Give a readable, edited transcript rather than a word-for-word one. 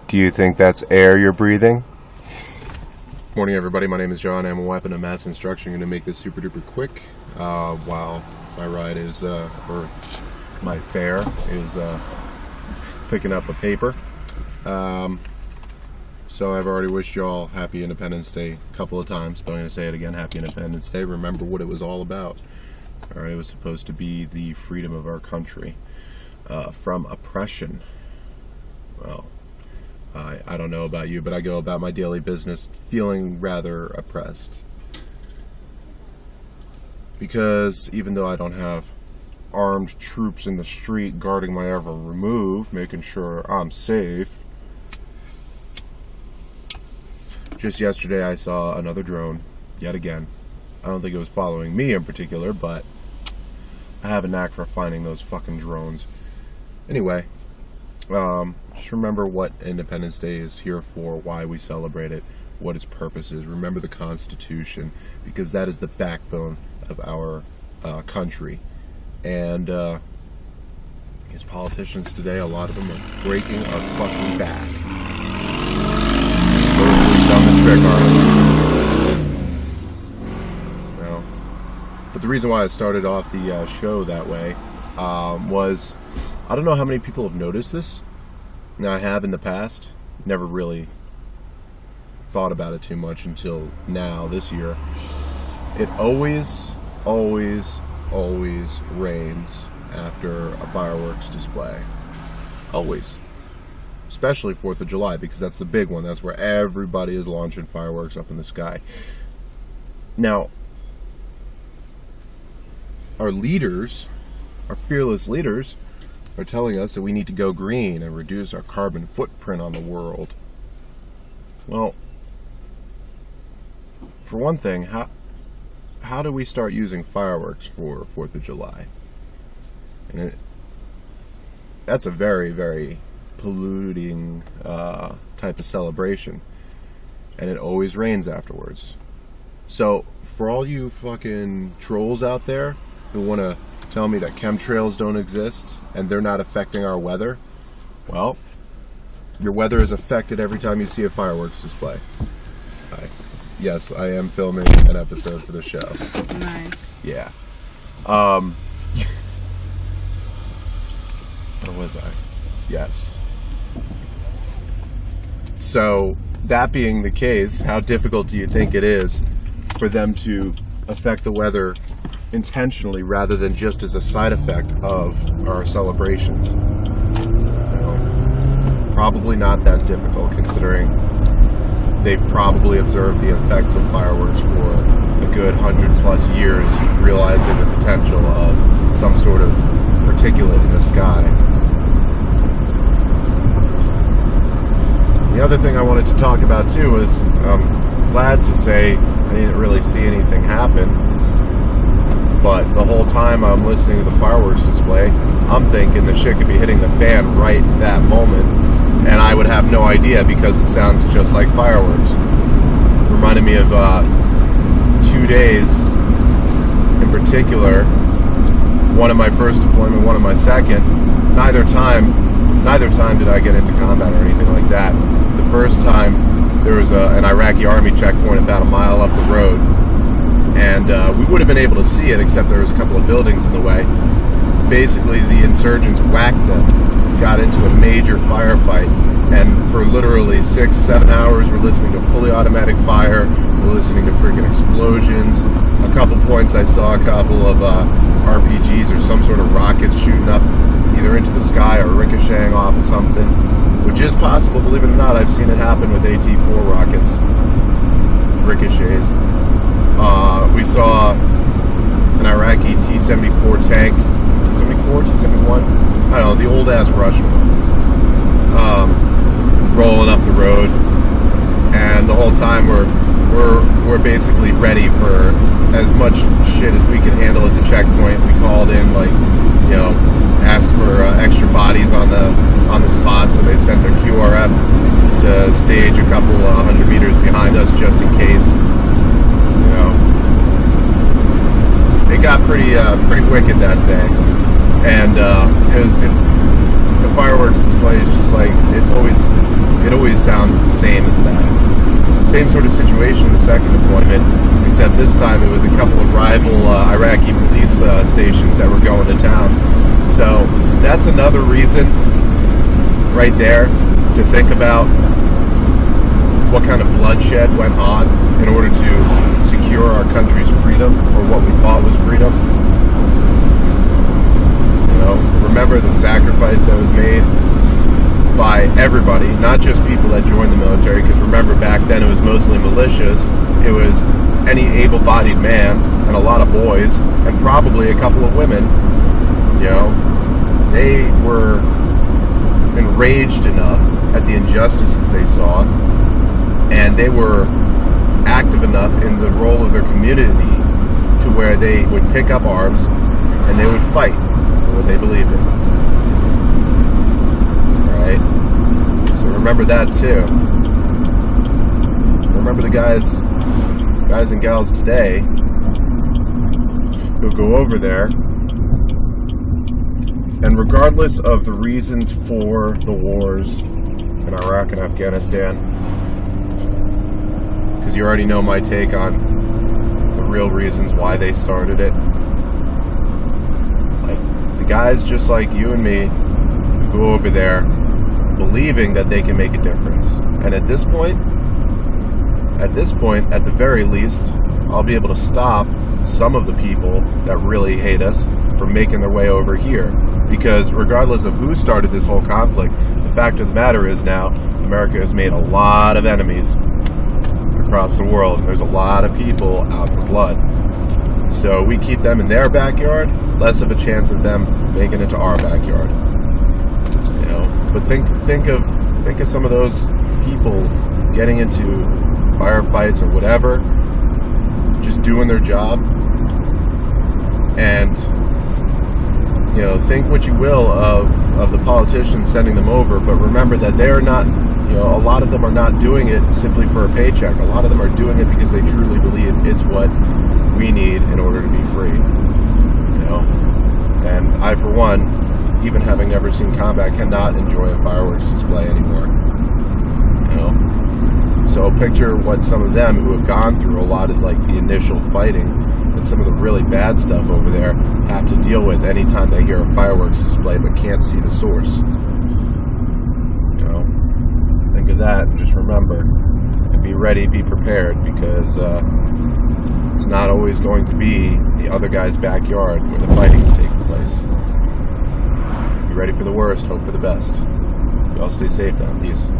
Do you think that's air you're breathing? Morning, everybody. My name is John. I'm a weapon of mass instruction. I'm going to make this super duper quick while my ride is, or my fare is picking up a paper. So I've already wished y'all Happy Independence Day a couple of times, but I'm going to say it again. Happy Independence Day. Remember what it was all about. All right, it was supposed to be the freedom of our country from oppression. Well, I don't know about you, but I go about my daily business feeling rather oppressed. Because even though I don't have armed troops in the street guarding my every move, making sure I'm safe, just yesterday I saw another drone, yet again. I don't think it was following me in particular, but I have a knack for finding those fucking drones. Anyway, just remember what Independence Day is here for, why we celebrate it, what its purpose is. Remember the Constitution, because that is the backbone of our country. And these politicians today, a lot of them are breaking our fucking back. Mostly done the trick already. Well, but the reason why I started off the show that way was, I don't know how many people have noticed this. Now, I have in the past, never really thought about it too much until now, this year. It always rains after a fireworks display. Always. Especially 4th of July, because that's the big one. That's where everybody is launching fireworks up in the sky. Now, our leaders, our fearless leaders, are telling us that we need to go green and reduce our carbon footprint on the world. Well, for one thing, how do we start using fireworks for 4th of July? And that's a very, very polluting type of celebration. And it always rains afterwards. So, for all you fucking trolls out there who want to tell me that chemtrails don't exist and they're not affecting our weather, well, your weather is affected every time you see a fireworks display. Yes, I am filming an episode for the show. Nice. Yeah. Where was I? Yes. So, that being the case, how difficult do you think it is for them to affect the weather intentionally rather than just as a side effect of our celebrations? Probably not that difficult, considering they've probably observed the effects of fireworks for a good 100+ years, realizing the potential of some sort of particulate in the sky. The other thing I wanted to talk about too is, I'm glad to say I didn't really see anything happen, but the whole time I'm listening to the fireworks display, I'm thinking the shit could be hitting the fan right that moment, and I would have no idea because it sounds just like fireworks. Reminded me of 2 days in particular, one of my first deployment, one of my second. Neither time did I get into combat or anything like that. The first time, there was an Iraqi army checkpoint about a mile up the road, and we would have been able to see it, except there was a couple of buildings in the way. Basically, the insurgents whacked them, got into a major firefight, and for literally 6-7 hours, we're listening to fully automatic fire, we're listening to freaking explosions. A couple points I saw a couple of RPGs or some sort of rockets shooting up either into the sky or ricocheting off of something, which is possible, believe it or not. I've seen it happen with AT-4 rockets, ricochets. We saw an Iraqi T-74 tank, T-74, T-71, I don't know, the old-ass Russian one, rolling up the road, and the whole time we're basically ready for as much shit as we can handle at the checkpoint. We called in, asked for extra bodies on the spot, so they sent their QRF to stage a couple 100 meters behind us just in case. It got pretty wicked that day, and the fireworks display is just like it always sounds the same as that. Same sort of situation in the second deployment, except this time it was a couple of rival Iraqi police stations that were going to town. So that's another reason right there to think about what kind of bloodshed went on in order to secure our country's freedom, or what we thought was freedom. Remember the sacrifice that was made by everybody, not just people that joined the military, because remember back then it was mostly militias. It was any able-bodied man and a lot of boys and probably a couple of women. They were enraged enough at the injustices they saw, and they were active enough in the role of their community to where they would pick up arms and they would fight for what they believed in. Right? So remember that too. Remember the guys and gals today who go over there, and regardless of the reasons for the wars in Iraq and Afghanistan, because you already know my take on the real reasons why they started it. Like, the guys just like you and me go over there believing that they can make a difference. And at this point, at the very least, I'll be able to stop some of the people that really hate us from making their way over here. Because regardless of who started this whole conflict, the fact of the matter is now, America has made a lot of enemies across the world. There's a lot of people out for blood. So we keep them in their backyard, less of a chance of them making it to our backyard. But think of some of those people getting into firefights or whatever, just doing their job, and think what you will of the politicians sending them over, but remember that they are not, a lot of them are not doing it simply for a paycheck. A lot of them are doing it because they truly believe it's what we need in order to be free. And I, for one, even having never seen combat, cannot enjoy a fireworks display anymore. So picture what some of them who have gone through a lot of the initial fighting and some of the really bad stuff over there have to deal with anytime they hear a fireworks display but can't see the source. Think of that and just remember, and be ready, be prepared, because it's not always going to be the other guy's backyard where the fighting's taking place. Be ready for the worst, hope for the best. Y'all stay safe now. Peace.